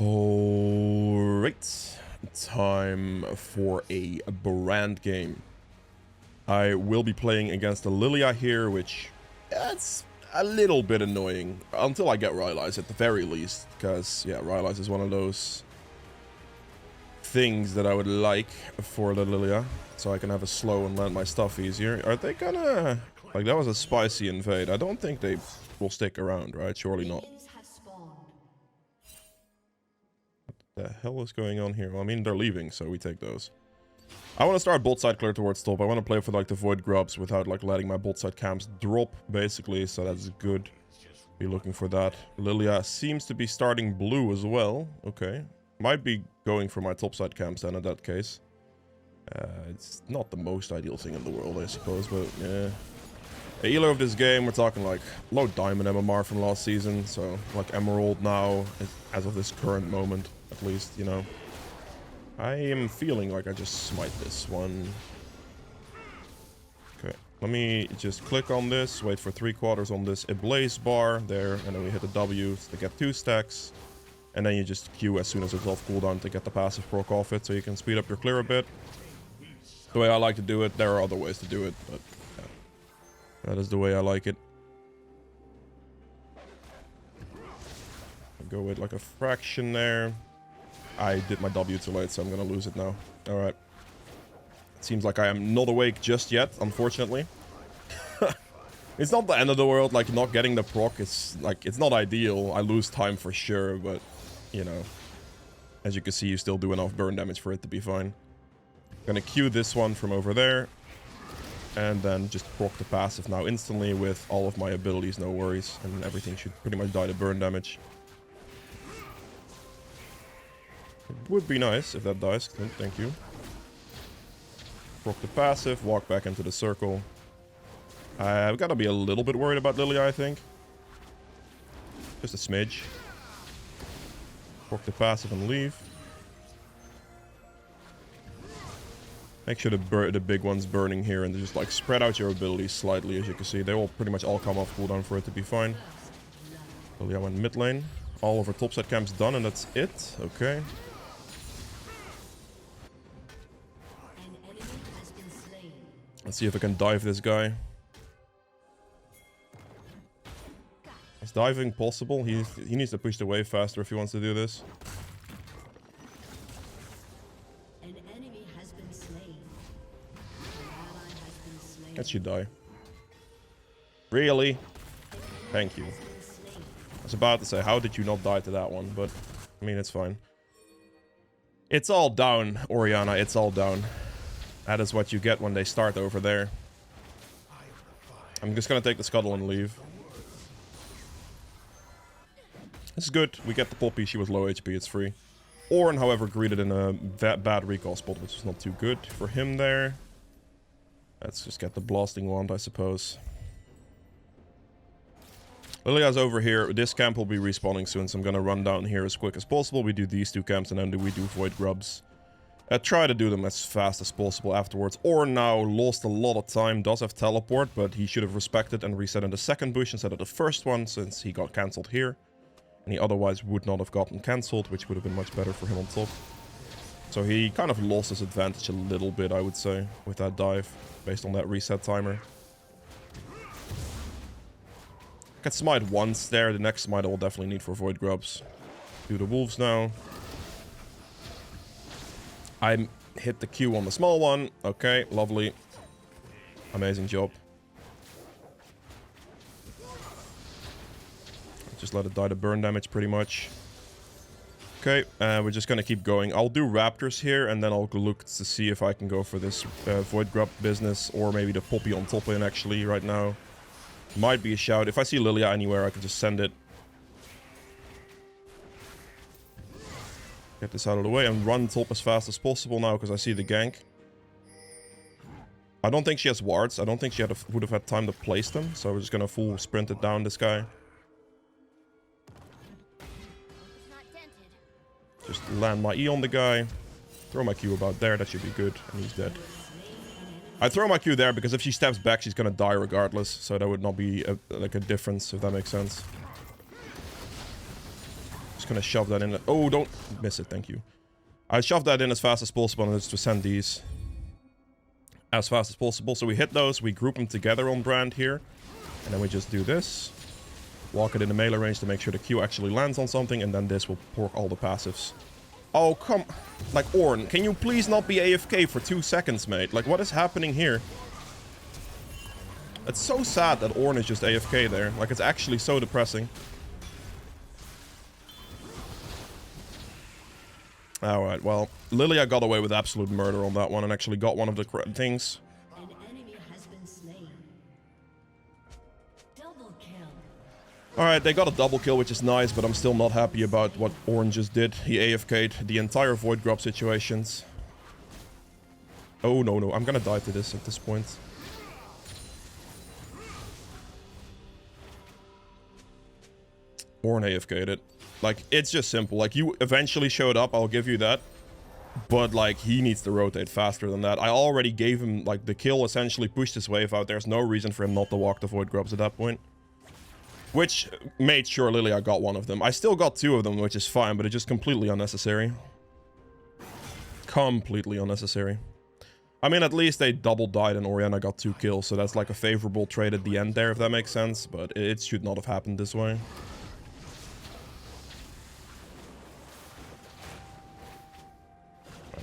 Alright, time for a brand game. I will be playing against the Lilia here, which that's a little bit annoying until I get Rylai's at the very least, because yeah, Rylai's is one of those things that I would like for the Lilia, so I can have a slow and land my stuff easier. Are they gonna, like, that was a spicy invade? I don't think they will stick around, right? Surely not. What the hell is going on here? Well, I mean, they're leaving, so we take those. I want to start bot side clear towards top. I want to play for like the void grubs without like letting my bot side camps drop, basically, so that's good. Be looking for that. Lilia seems to be starting blue as well. Okay. Might be going for my top side camps then in that case. It's not the most ideal thing in the world, I suppose, but yeah. The healer of this game, we're talking like low diamond MMR from last season, so like emerald now, as of this current moment, at least, you know. I am feeling like I just smite this one. Okay, let me just click on this, wait for 3/4 on this ablaze bar there, and then we hit the W to get 2 stacks. And then you just Q as soon as it's off cooldown to get the passive proc off it, so you can speed up your clear a bit. The way I like to do it, there are other ways to do it, but yeah, that is the way I like it. I'll go with like a fraction there. I did my W too late, so I'm gonna lose it now. Alright. It seems like I am not awake just yet, unfortunately. It's not the end of the world, like not getting the proc is like, it's not ideal. I lose time for sure, but you know, as you can see, you still do enough burn damage for it to be fine. Gonna Q this one from over there, and then just proc the passive now instantly with all of my abilities, no worries, and everything should pretty much die to burn damage. It would be nice if that dies. Thank you. Proc the passive, walk back into the circle. I've got to be a little bit worried about Lilia, I think. Just a smidge. Proc the passive and leave. Make sure the big one's burning here and just like spread out your abilities slightly, as you can see. They will pretty much all come off cooldown for it to be fine. Lilia went mid lane. All of our topside camps done, and that's it. Okay. Let's see if I can dive this guy. Is diving possible? He needs to push the wave faster if he wants to do this. That should die. Really? Thank you. I was about to say, how did you not die to that one? But, I mean, it's fine. It's all down, Oriana. It's all down. That is what you get when they start over there. I'm just gonna take the scuttle and leave. This is good. We get the Poppy. She was low HP. It's free. Ornn, however, greeted in a bad recall spot, which is not too good for him there. Let's just get the blasting wand, I suppose. Lilia's over here. This camp will be respawning soon, so I'm gonna run down here as quick as possible. We do these 2 camps, and then we do void grubs. Try to do them as fast as possible afterwards. Ornn now lost a lot of time, does have teleport, but he should have respected and reset in the second bush instead of the first one, since he got cancelled here. And he otherwise would not have gotten cancelled, which would have been much better for him on top. So he kind of lost his advantage a little bit, I would say, with that dive, based on that reset timer. I can smite once there, the next smite I will definitely need for void grubs. Do the wolves now. I hit the Q on the small one. Okay, lovely. Amazing job. Just let it die to burn damage pretty much. Okay, we're just gonna keep going. I'll do raptors here, and then I'll look to see if I can go for this void grub business, or maybe the Poppy on top lane actually right now. Might be a shout. If I see Lilia anywhere, I can just send it. Get this out of the way and run top as fast as possible now, because I see the gank. I don't think she has wards. I don't think she would have had time to place them, so we're just gonna full sprint it down this guy. Just land my E on the guy. Throw my Q about there. That should be good. And he's dead. I throw my Q there because if she steps back, she's gonna die regardless. So that would not be like a difference, if that makes sense. just gonna shove that in. Oh, don't miss it. Thank you. I shoved that in as fast as possible and just to send these as fast as possible. So we hit those, we group them together on brand here, and then we just do this. Walk it in the melee range to make sure the Q actually lands on something, and then this will pork all the passives. Oh, come... Like, Ornn, can you please not be AFK for 2 seconds, mate? Like, what is happening here? It's so sad that Ornn is just AFK there. Like, it's actually so depressing. Alright, well, Lilia got away with absolute murder on that one and actually got one of the things. An enemy has been slain. Double kill. Alright, they got a double kill, which is nice, but I'm still not happy about what Ornn just did. He AFK'd the entire Void Grub situations. Oh, no, no, I'm gonna die to this at this point. Ornn AFK'd it. Like, it's just simple. Like, you eventually showed up, I'll give you that. But, like, he needs to rotate faster than that. I already gave him, like, the kill essentially pushed his wave out. There's no reason for him not to walk the Void Grubs at that point. Which made sure Lilia got one of them. I still got 2 of them, which is fine, but it's just completely unnecessary. Completely unnecessary. I mean, at least they double died and Orianna got 2 kills, so that's like a favorable trade at the end there, if that makes sense. But it should not have happened this way.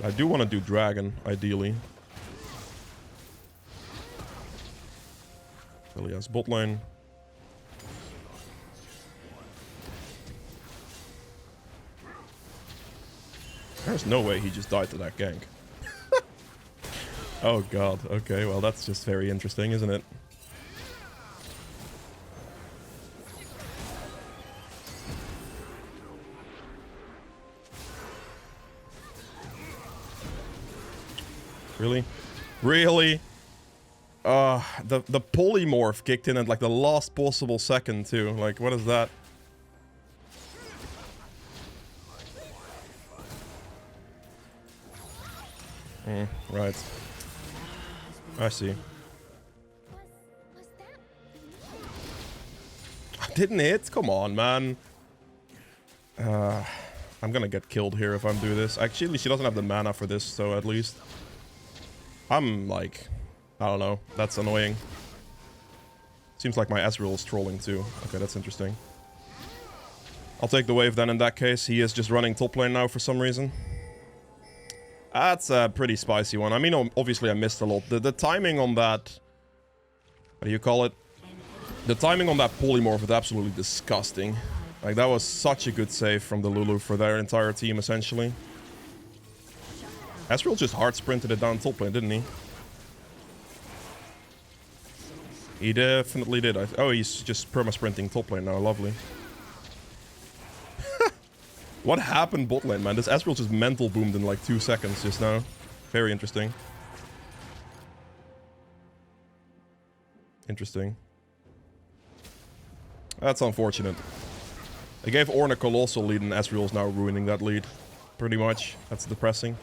I do want to do Dragon, ideally. Lilia's bot lane. There's no way he just died to that gank. Oh god, okay, well that's just very interesting, isn't it? Really? Really? The polymorph kicked in at like the last possible second too. Like, what is that? Right. I see. Didn't hit? Come on, man. I'm gonna get killed here if I do this. Actually, she doesn't have the mana for this, so at least. I'm like... I don't know. That's annoying. Seems like my Ezreal is trolling too. Okay, that's interesting. I'll take the wave then in that case. He is just running top lane now for some reason. That's a pretty spicy one. I mean, obviously I missed a lot. The timing on that... What do you call it? The timing on that polymorph was absolutely disgusting. Like, that was such a good save from the Lulu for their entire team, essentially. Ezreal just hard sprinted it down top lane, didn't he? He definitely did. Oh, he's just perma-sprinting top lane now. Lovely. What happened bot lane, man? This Ezreal just mental boomed in like 2 seconds just now. Very interesting. Interesting. That's unfortunate. They gave Ornn a colossal lead and Ezreal's now ruining that lead. Pretty much. That's depressing.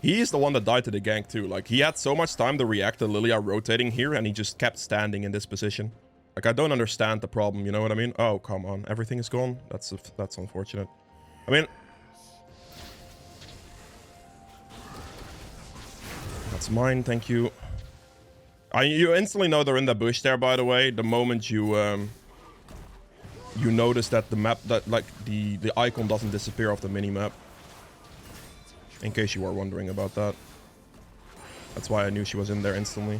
He is the one that died to the gank too. Like, he had so much time to react to Lilia rotating here and he just kept standing in this position. Like, I don't understand the problem, you know what I mean? Oh, come on. Everything is gone? That's unfortunate. I mean... That's mine, thank you. You instantly know they're in the bush there, by the way. The moment you you notice that the map, that like the icon doesn't disappear off the mini-map. In case you were wondering about that. That's why I knew she was in there instantly.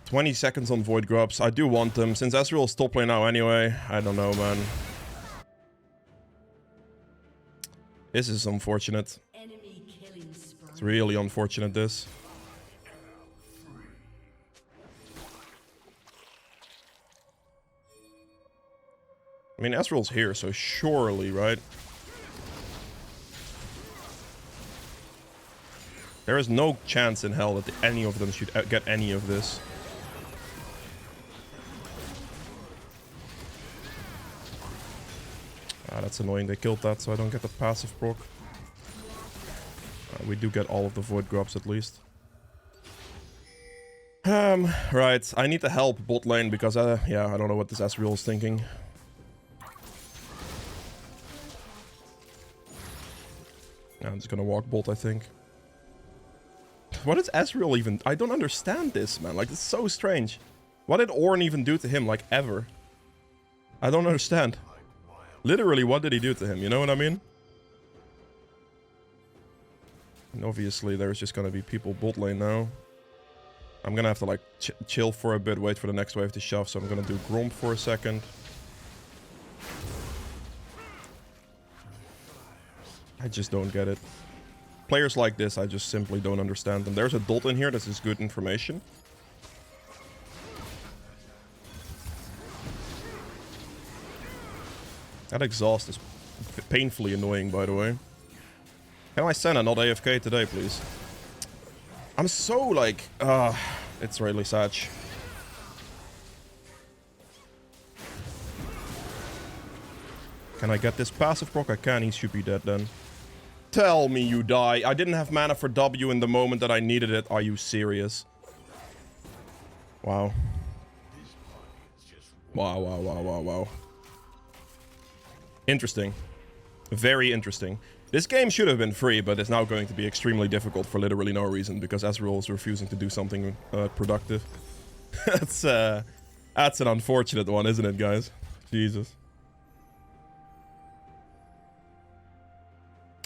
20 seconds on Void Grubs. I do want them. Since Ezreal's top lane now anyway. I don't know, man. This is unfortunate. It's really unfortunate, this. I mean, Ezreal's here, so surely, right? There is no chance in hell that any of them should get any of this. Ah, that's annoying. They killed that, so I don't get the passive proc. We do get all of the Void Grubs at least. Right. I need to help bot lane because, yeah, I don't know what this Ezreal is thinking. I'm just gonna walk bot, I think. What is Ezreal even? I don't understand this, man. Like, it's so strange. What did Ornn even do to him, like, ever? I don't understand. Literally, what did he do to him? You know what I mean? And obviously, there's just gonna be people bot lane now. I'm gonna have to, like, chill for a bit, wait for the next wave to shove, so I'm gonna do Gromp for a second. I just don't get it. Players like this, I just simply don't understand them. There's a dot in here, this is good information. That exhaust is painfully annoying, by the way. Can I send a not AFK today, please? I'm so, like, it's really sad. Can I get this passive proc? I can, he should be dead then. Tell me you die. I didn't have mana for W in the moment that I needed it. Are you serious? Wow. Wow, wow, wow, wow, wow. Interesting. Very interesting. This game should have been free, but it's now going to be extremely difficult for literally no reason, because Ezreal is refusing to do something productive. That's an unfortunate one, isn't it, guys? Jesus.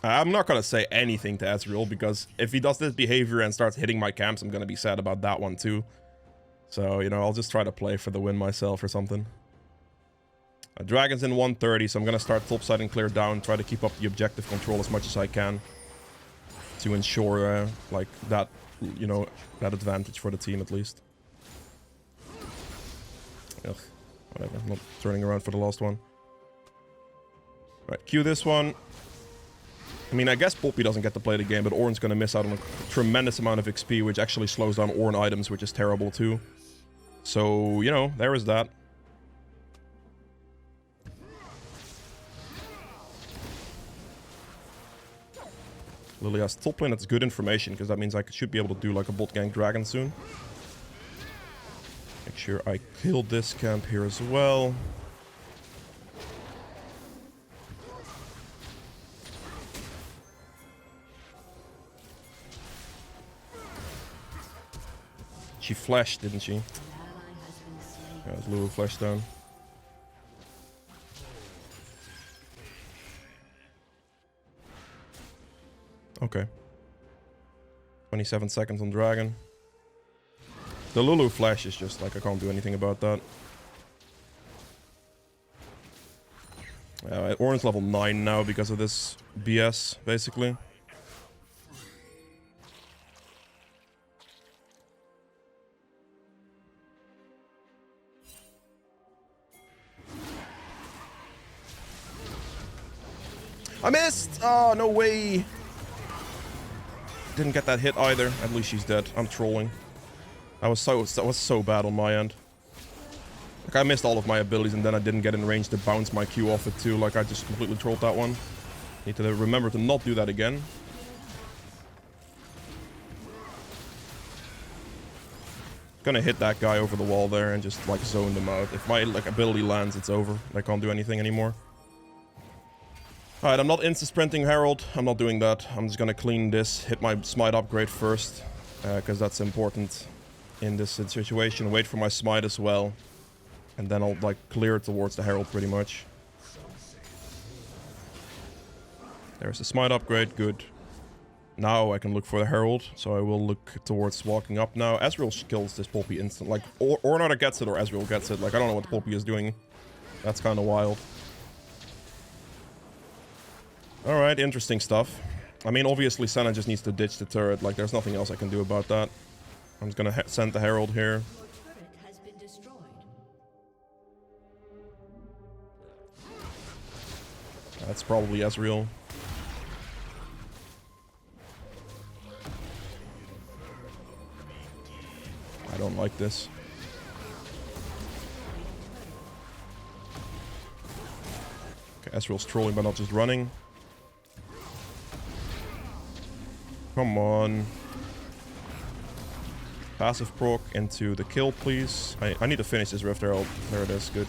I'm not gonna say anything to Ezreal, because if he does this behavior and starts hitting my camps, I'm gonna be sad about that one too. So, you know, I'll just try to play for the win myself or something. Dragon's in 130, so I'm gonna start topside and clear down, try to keep up the objective control as much as I can. To ensure, like, that, you know, that advantage for the team at least. Ugh, whatever, I'm not turning around for the last one. Right, Q this one. I mean, I guess Poppy doesn't get to play the game, but Ornn's gonna miss out on a tremendous amount of XP, which actually slows down Ornn items, which is terrible too. So, you know, there is that. Lily has top lane, that's good information, because that means I should be able to do like a bot gank dragon soon. Make sure I kill this camp here as well. She flashed, didn't she? Yeah, Lulu flashed down. Okay. 27 seconds on Dragon. The Lulu flash is just like, I can't do anything about that. Ornn's level 9 now because of this BS, basically. I missed! Oh, no way! Didn't get that hit either. At least she's dead. I'm trolling. That was so bad on my end. Like, I missed all of my abilities and then I didn't get in range to bounce my Q off it too. Like, I just completely trolled that one. Need to remember to not do that again. Gonna hit that guy over the wall there and just, like, zone them out. If my, like, ability lands, it's over. I can't do anything anymore. Alright, I'm not insta-sprinting Herald. I'm not doing that. I'm just gonna clean this, hit my smite upgrade first, because that's important in this situation. Wait for my smite as well. And then I'll, like, clear towards the Herald pretty much. There's the smite upgrade, good. Now I can look for the Herald, so I will look towards walking up now. Ezreal kills this Poppy instant. Like, or either gets it or Ezreal gets it. Like, I don't know what the Poppy is doing. That's kind of wild. Alright, interesting stuff. I mean, obviously Senna just needs to ditch the turret. Like, there's nothing else I can do about that. I'm just gonna send the Herald here. That's probably Ezreal. I don't like this. Okay, Ezreal's trolling but not just running. Come on. Passive proc into the kill, please. I need to finish this Rift Herald. There it is. Good.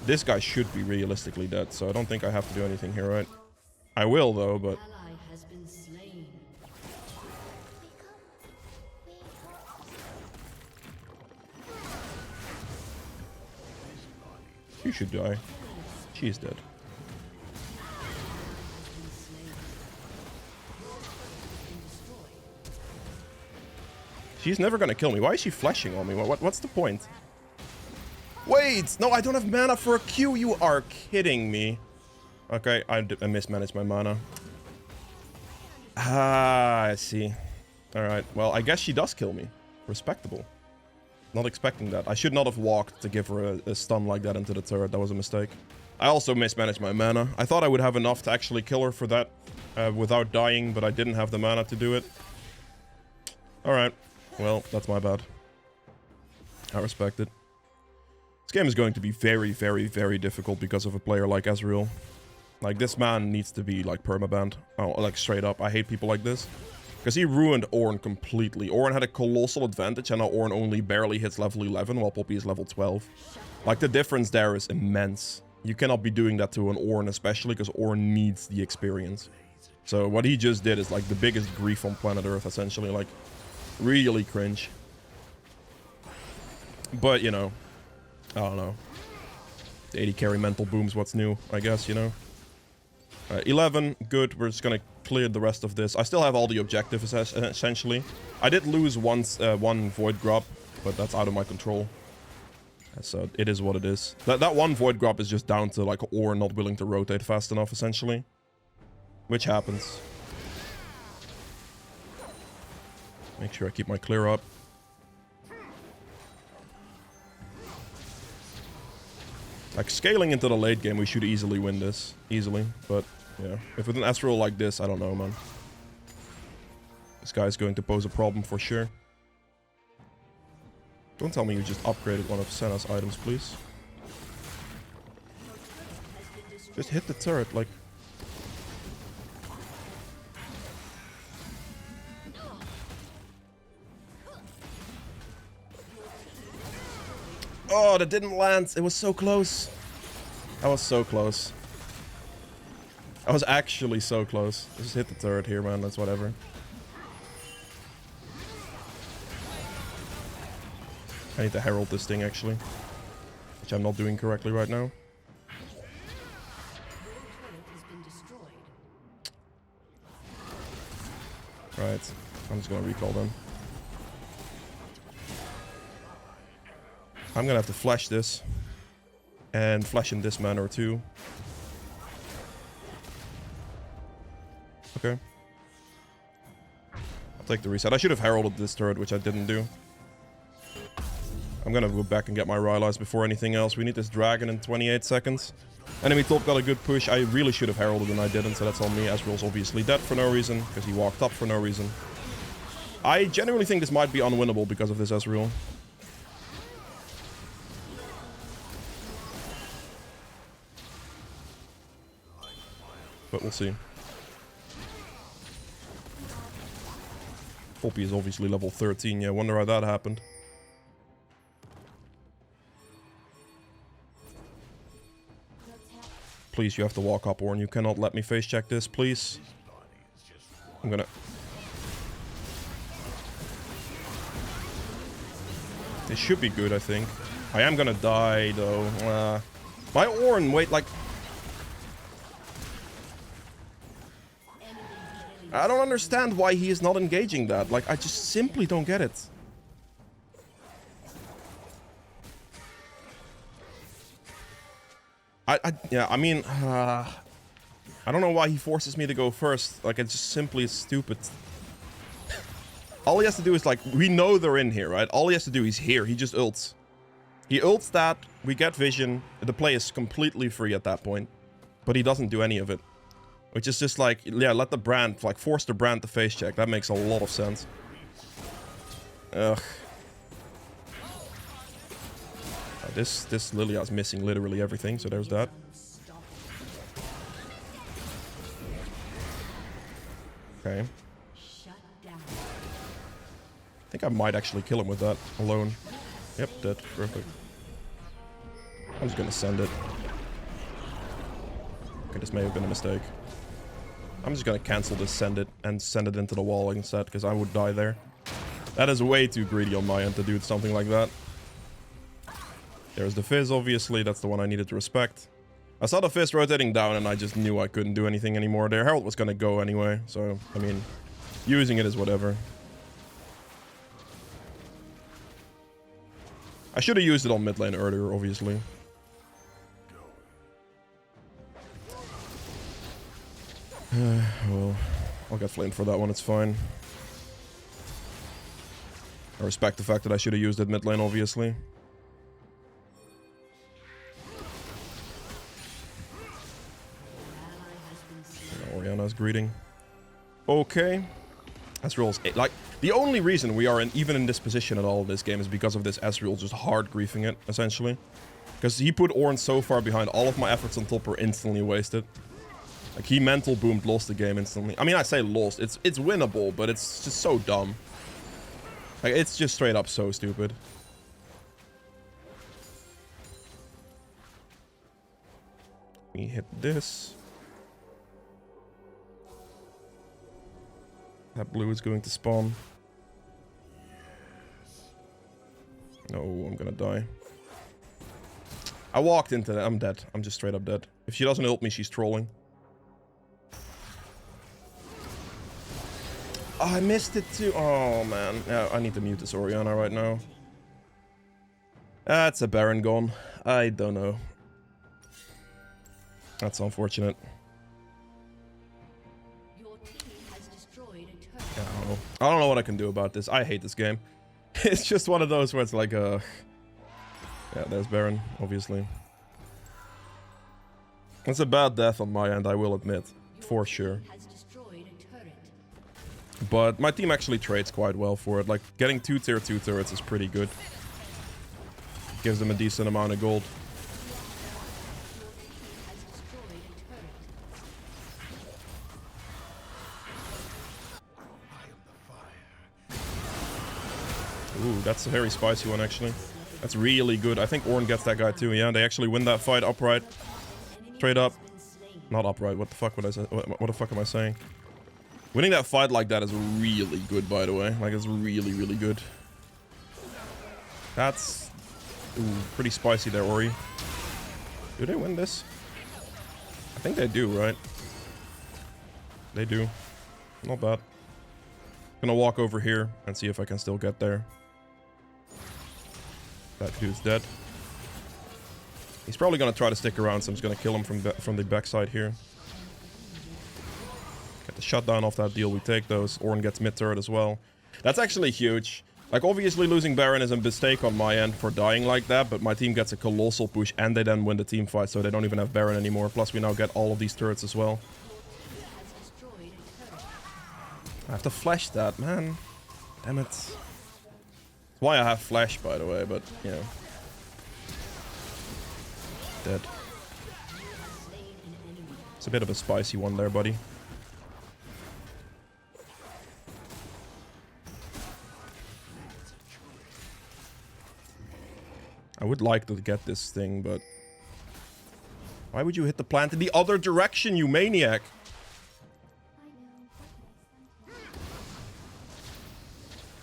This guy should be realistically dead, so I don't think I have to do anything here, right? I will, though, but... Ally has been slain. You should die. She is dead. She's never gonna kill me. Why is she flashing on me? What's the point? Wait! No, I don't have mana for a Q. You are kidding me. Okay, I mismanaged my mana. Ah, I see. Alright, well, I guess she does kill me. Respectable. Not expecting that. I should not have walked to give her a stun like that into the turret. That was a mistake. I also mismanaged my mana. I thought I would have enough to actually kill her for that without dying, but I didn't have the mana to do it. Alright. Well, that's my bad. I respect it. This game is going to be very, very, very difficult because of a player like Ezreal. Like, this man needs to be, like, permabanned. Oh, like, straight up. I hate people like this. Because he ruined Ornn completely. Ornn had a colossal advantage, and now Ornn only barely hits level 11, while Poppy is level 12. Like, the difference there is immense. You cannot be doing that to an Ornn, especially, because Ornn needs the experience. So, what he just did is, like, the biggest grief on planet Earth, essentially. Like, really cringe. But, you know, I don't know. The 80 carry mental boom's what's new, I guess, you know. 11, good. We're just gonna clear the rest of this. I still have all the objectives, essentially. I did lose one Void Grub, but that's out of my control. So it is what it is. That one Void Grub is just down to, like, Ornn not willing to rotate fast enough, essentially. Which happens. Make sure I keep my clear up. Like, scaling into the late game, we should easily win this. Easily. But, yeah. If with an Ezreal like this, I don't know, man. This guy is going to pose a problem for sure. Don't tell me you just upgraded one of Senna's items, please. Just hit the turret, like... Oh, that didn't land. It was so close. That was so close. I was actually so close. Just hit the turret here, man. That's whatever. I need to herald this thing, actually. Which I'm not doing correctly right now. Right. I'm just gonna recall them. I'm gonna have to flash this. And flash in this manner too. Okay. I'll take the reset. I should have heralded this turret, which I didn't do. I'm gonna go back and get my Rylai's before anything else. We need this dragon in 28 seconds. Enemy top got a good push. I really should have heralded and I didn't, so that's on me. Ezreal's obviously dead for no reason, because he walked up for no reason. I genuinely think this might be unwinnable because of this Ezreal. But we'll see. Poppy is obviously level 13. Yeah, wonder how that happened. Please, you have to walk up, Ornn. You cannot let me face check this, please. I'm gonna... This should be good, I think. I am gonna die, though. My Ornn, wait, like... I don't understand why he is not engaging that. Like, I just simply don't get it. Yeah, I mean, I don't know why he forces me to go first. Like, it's just simply stupid. All he has to do is, like, we know they're in here, right? All he has to do is here. He just ults. He ults that, we get vision. The play is completely free at that point. But he doesn't do any of it. Which is just like, yeah, let the brand, like, force the brand to face check. That makes a lot of sense. Ugh. This Lilia's missing literally everything, so there's that. Okay. I think I might actually kill him with that alone. Yep, dead. Perfect. I'm just gonna send it. Okay, this may have been a mistake. I'm just gonna cancel this, send it, and send it into the wall instead, because I would die there. That is way too greedy on my end to do something like that. There's the Fizz, obviously. That's the one I needed to respect. I saw the Fizz rotating down, and I just knew I couldn't do anything anymore. Their Herald was gonna go anyway, so, I mean, using it is whatever. I should have used it on mid lane earlier, obviously. Well, I'll get flamed for that one, it's fine. I respect the fact that I should have used it mid lane, obviously. Oriana's greeting. Okay. Ezreal's... Like, the only reason we are even in this position at all in this game is because of this Ezreal just hard griefing it, essentially. Because he put Ornn so far behind, all of my efforts on top were instantly wasted. Like, he mental boomed, lost the game instantly. I mean, I say lost. It's winnable, but it's just so dumb. Like, it's just straight up so stupid. We hit this. That blue is going to spawn. No, I'm gonna die. I walked into that. I'm dead. I'm just straight up dead. If she doesn't help me, she's trolling. Oh, I missed it too. Oh, man. Yeah, I need to mute this Oriana right now. That's a Baron gone. I don't know. That's unfortunate. Your team has destroyed a turret. Yeah, I don't know what I can do about this. I hate this game. It's just one of those where it's like, yeah, there's Baron, obviously. It's a bad death on my end, I will admit. For sure. But my team actually trades quite well for it. Like, getting 2 tier 2 turrets is pretty good. Gives them a decent amount of gold. Ooh, that's a very spicy one, actually. That's really good. I think Ornn gets that guy too. Yeah, they actually win that fight upright. Straight up. Not upright. What the fuck would I say? What the fuck am I saying? Winning that fight like that is really good, by the way. Like, it's really, really good. That's... Ooh, pretty spicy there, Ori. Do they win this? I think they do, right? They do. Not bad. Gonna walk over here and see if I can still get there. That dude's dead. He's probably gonna try to stick around, so I'm just gonna kill him from the backside here. Get the shutdown off that deal, we take those. Ornn gets mid turret as well. That's actually huge. Like, obviously losing Baron is a mistake on my end for dying like that, but my team gets a colossal push and they then win the team fight, so they don't even have Baron anymore. Plus we now get all of these turrets as well. I have to flash that, man. Damn it. That's why I have flash, by the way, but, you know. Dead. It's a bit of a spicy one there, buddy. I would like to get this thing, but... Why would you hit the plant in the other direction, you maniac?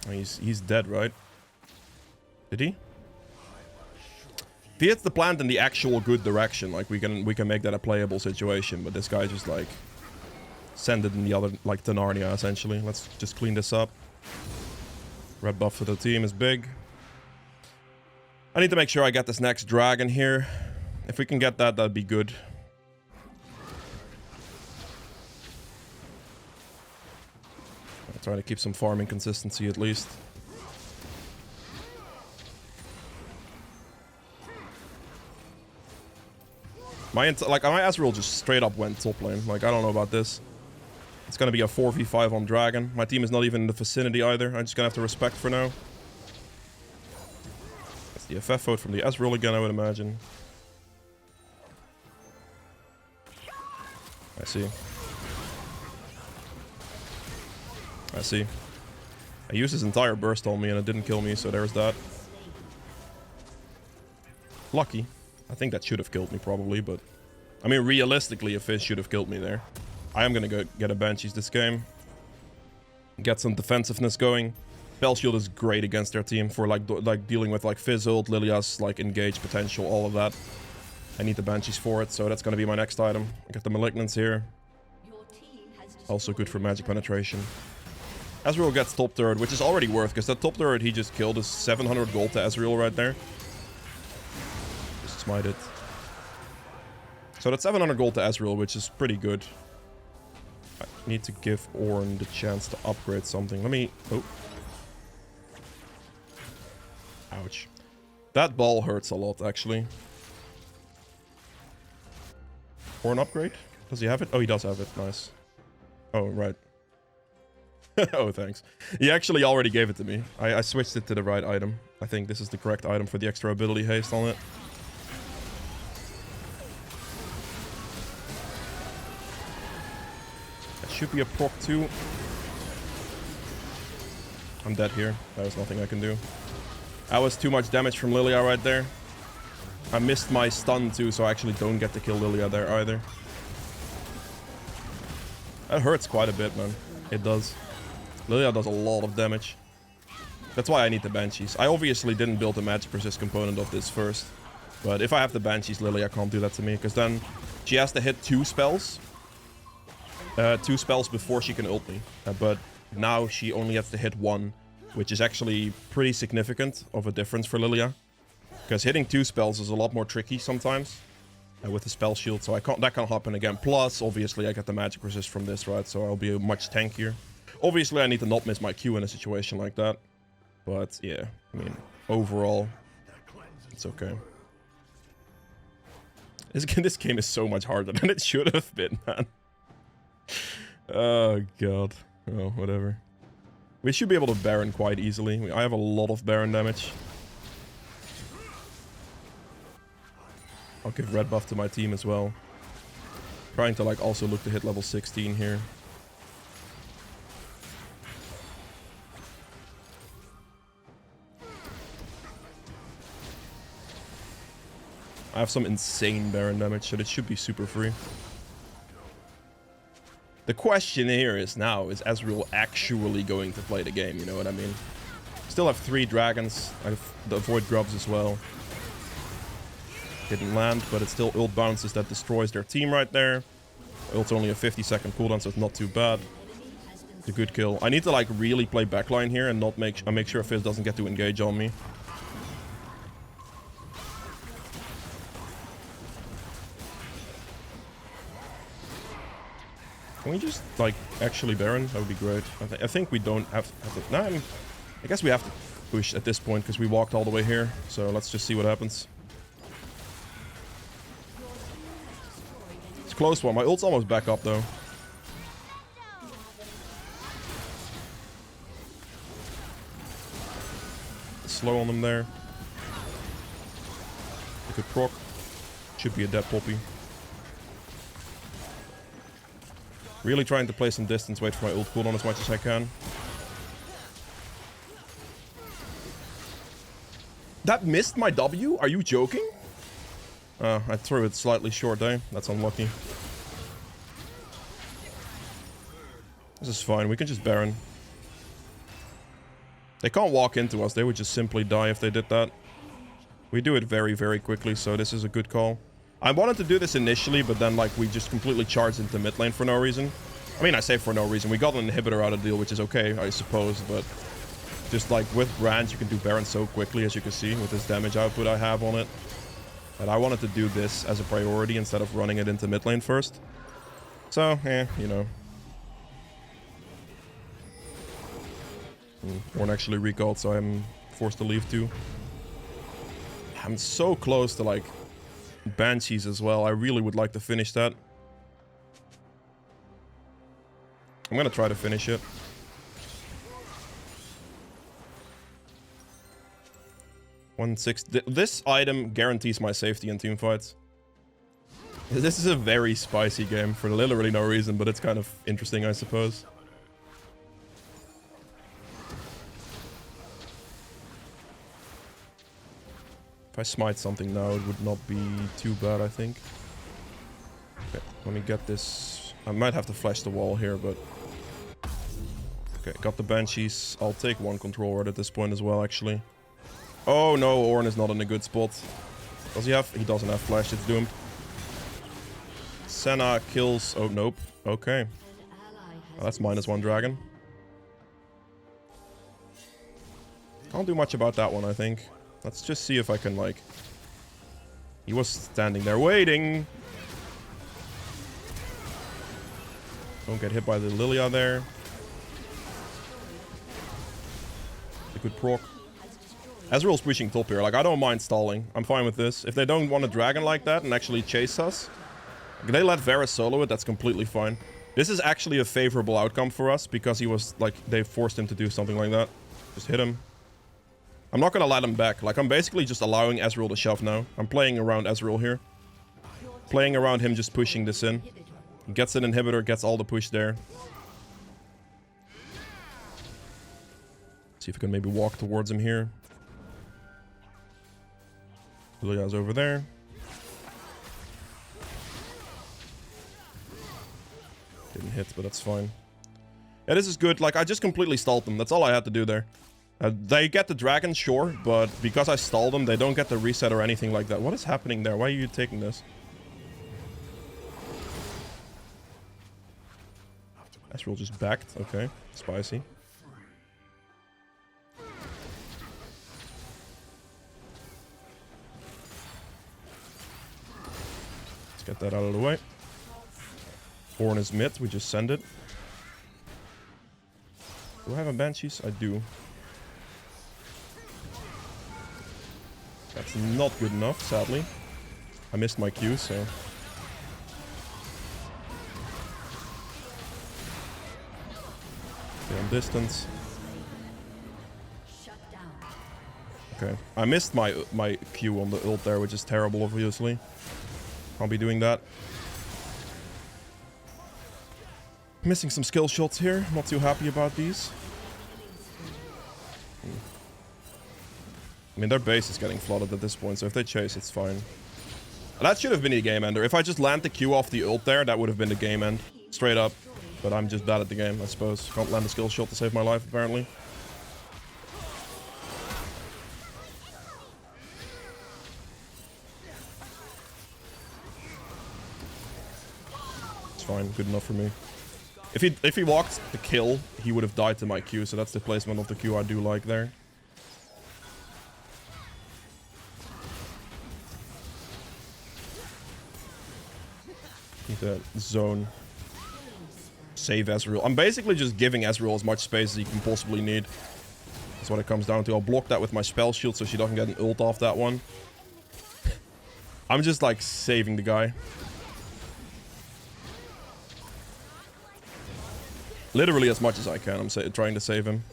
Oh, he's dead, right? Did he? If he hits the plant in the actual good direction, like, we can make that a playable situation, but this guy just, like... Send it in the other, like, to Narnia, essentially. Let's just clean this up. Red buff for the team is big. I need to make sure I get this next dragon here. If we can get that, that'd be good. I'll try to keep some farming consistency at least. My Ezreal just straight up went top lane. Like, I don't know about this. It's gonna be a 4v5 on dragon. My team is not even in the vicinity either. I'm just gonna have to respect for now. The FF vote from the Ezreal again, I would imagine. I see. I see. I used his entire burst on me and it didn't kill me, so there's that. Lucky. I think that should have killed me probably, but... I mean, realistically, a Fizz should have killed me there. I am gonna go get a Banshees this game. Get some defensiveness going. Spell Shield is great against their team for like dealing with like Fizz ult, Lilia's like engage potential, all of that. I need the Banshees for it, so that's gonna be my next item. I got the Malignants here. Also good for magic penetration. Ezreal gets top turret, which is already worth, because that top turret he just killed is 700 gold to Ezreal right there. Just smite it. So that's 700 gold to Ezreal, which is pretty good. I need to give Ornn the chance to upgrade something. Let me... Oh. Ouch. That ball hurts a lot, actually. Ornn upgrade? Does he have it? Oh, he does have it. Nice. Oh, right. Oh, thanks. He actually already gave it to me. I switched it to the right item. I think this is the correct item for the extra ability haste on it. That should be a proc too. I'm dead here. There was nothing I can do. That was too much damage from Lilia right there. I missed my stun too, so I actually don't get to kill Lilia there either. That hurts quite a bit, man. It does. Lilia does a lot of damage. That's why I need the Banshees. I obviously didn't build the magic resist component of this first. But if I have the Banshees, Lilia can't do that to me. Because then she has to hit 2 spells. 2 spells before she can ult me. But now she only has to hit 1. Which is actually pretty significant of a difference for Lilia. Because hitting 2 spells is a lot more tricky sometimes. With the spell shield. So that can't happen again. Plus, obviously, I get the magic resist from this, right? So I'll be much tankier. Obviously, I need to not miss my Q in a situation like that. But, yeah. I mean, overall, it's okay. This game is so much harder than it should have been, man. Oh, God. Oh, whatever. We should be able to Baron quite easily. I have a lot of Baron damage. I'll give red buff to my team as well. Trying to, like, also look to hit level 16 here. I have some insane Baron damage, so it should be super free. The question here is now, is Ezreal actually going to play the game? You know what I mean? Still have 3 dragons. I have the Void Grubs as well. Didn't land, but it's still ult bounces that destroys their team right there. Ult's only a 50-second cooldown, so it's not too bad. It's a good kill. I need to like really play backline here and not make sure Fizz doesn't get to engage on me. Can we just like actually Baron? That would be great. I think we don't have to. No, I guess we have to push at this point because we walked all the way here. So let's just see what happens. Close one. My ult's almost back up though. Slow on them there. I could proc. Should be a dead Poppy. Really trying to play some distance, wait for my ult cooldown as much as I can. That missed my W? Are you joking? I threw it slightly short, eh? That's unlucky. This is fine. We can just Baron. They can't walk into us. They would just simply die if they did that. We do it very, very quickly, so this is a good call. I wanted to do this initially, but then, like, we just completely charged into mid lane for no reason. I mean, I say for no reason. We got an inhibitor out of the deal, which is okay, I suppose, but... Just, like, with Brand, you can do Baron so quickly, as you can see, with this damage output I have on it. And I wanted to do this as a priority instead of running it into mid lane first. So, you know. Ornn actually recalled, so I'm forced to leave too. I'm so close to, like, Banshees as well. I really would like to finish that. I'm gonna try to finish it. This item guarantees my safety in teamfights. This is a very spicy game for literally no reason, but it's kind of interesting, I suppose. If I smite something now, it would not be too bad, I think. Okay, let me get this. I might have to flash the wall here, but... Okay, got the Banshees. I'll take one control ward at this point as well, actually. Oh no, Ornn is not in a good spot. Does he have... He doesn't have flash, it's doomed. Senna kills... Oh, nope. Okay. Well, that's -1 dragon. Can't do much about that one, I think. Let's just see if I can, like... He was standing there waiting. Don't get hit by the Lilia there. A good proc. Ezreal's pushing top here. Like, I don't mind stalling. I'm fine with this. If they don't want a dragon like that and actually chase us, if they let Varus solo it, that's completely fine. This is actually a favorable outcome for us because he was, like, they forced him to do something like that. Just hit him. I'm not gonna let him back. Like, I'm basically just allowing Ezreal to shove now. I'm playing around Ezreal here. Playing around him just pushing this in. Gets an inhibitor, gets all the push there. See if we can maybe walk towards him here. Lilia's over there. Didn't hit, but that's fine. Yeah, this is good. Like, I just completely stalled them. That's all I had to do there. They get the dragon, sure, but because I stalled them, they don't get the reset or anything like that. What is happening there? Why are you taking this? Ezreal just backed. Okay, spicy. Let's get that out of the way. Ornn is mid. We just send it. Do I have a Banshees? I do. That's not good enough, sadly. I missed my Q, so... Stay on distance. Okay. I missed my Q on the ult there, which is terrible, obviously. I'll be doing that. Missing some skill shots here. Not too happy about these. I mean, their base is getting flooded at this point, so if they chase, it's fine. That should have been a game ender. If I just land the Q off the ult there, that would have been the game end. Straight up. But I'm just bad at the game, I suppose. Can't land a skill shot to save my life, apparently. It's fine. Good enough for me. If he walked the kill, he would have died to my Q, so that's the placement of the Q I do like there. Need to zone. Save Ezreal. I'm basically just giving Ezreal as much space as he can possibly need. That's what it comes down to. I'll block that with my spell shield so she doesn't get an ult off that one. I'm just like saving the guy. Literally as much as I can. I'm trying to save him.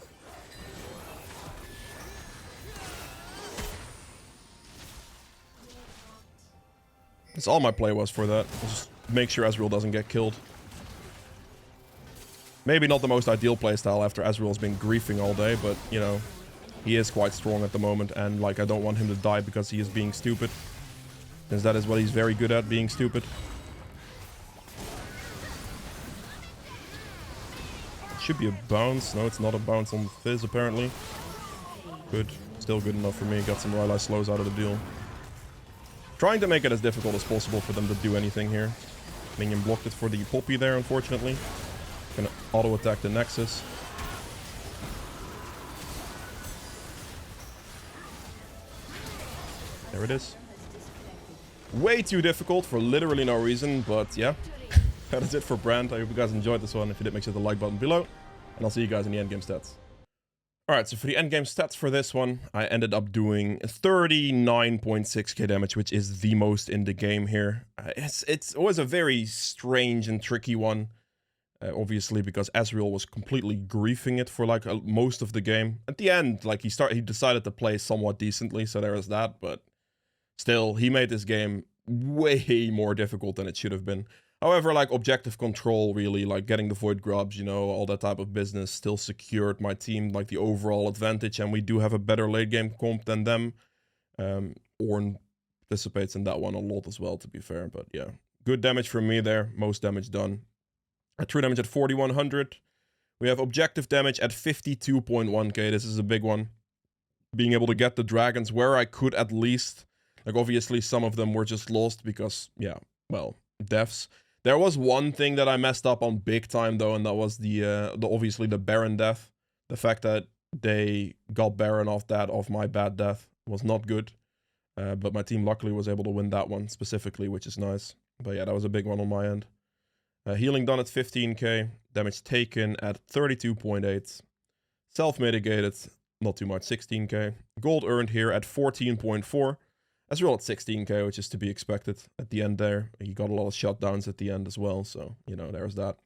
That's all my play was for that. Just make sure Ezreal doesn't get killed. Maybe not the most ideal playstyle after Ezreal's been griefing all day, but, you know, he is quite strong at the moment, and, like, I don't want him to die because he is being stupid. Since that is what he's very good at, being stupid. It should be a bounce. No, it's not a bounce on Fizz, apparently. Good. Still good enough for me. Got some Rylai slows out of the deal. Trying to make it as difficult as possible for them to do anything here. Minion blocked it for the Poppy there, unfortunately. Gonna auto-attack the Nexus. There it is. Way too difficult for literally no reason, but yeah. That is it for Brand. I hope you guys enjoyed this one. If you did, make sure to like button below. And I'll see you guys in the endgame stats. Alright, so for the endgame stats for this one, I ended up doing 39.6k damage, which is the most in the game here. It was a very strange and tricky one. Obviously, because Ezreal was completely griefing it for like most of the game. At the end, like he decided to play somewhat decently, so there is that. But still, he made this game way more difficult than it should have been. However, like objective control, really, like getting the void grubs, you know, all that type of business, still secured my team like the overall advantage, and we do have a better late game comp than them. Ornn participates in that one a lot as well, to be fair. But yeah, good damage from me there. Most damage done. True damage at 4100. We have objective damage at 52.1k. This is a big one. Being able to get the dragons where I could at least. Like, obviously, some of them were just lost because, yeah, well, deaths. There was one thing that I messed up on big time, though, and that was obviously the Baron death. The fact that they got Baron off my bad death was not good. But my team luckily was able to win that one specifically, which is nice. But yeah, that was a big one on my end. Healing done at 15k. Damage taken at 32.8. Self-mitigated, not too much, 16k. Gold earned here at 14.4. Ezreal at 16k, which is to be expected at the end there. He got a lot of shutdowns at the end as well, so, you know, there's that.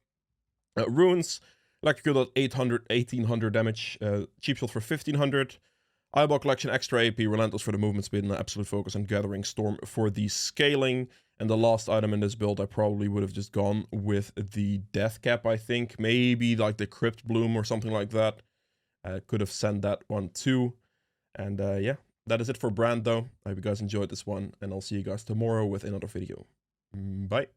Runes, Electrical at 1800 damage. Cheap shot for 1500. Eyeball Collection, extra AP, Relentless for the movement speed, and Absolute Focus on Gathering Storm for the scaling. And the last item in this build, I probably would have just gone with the Death Cap, I think. Maybe like the Crypt Bloom or something like that. Could have sent that one too. And yeah, that is it for Brand though. I hope you guys enjoyed this one, and I'll see you guys tomorrow with another video. Bye.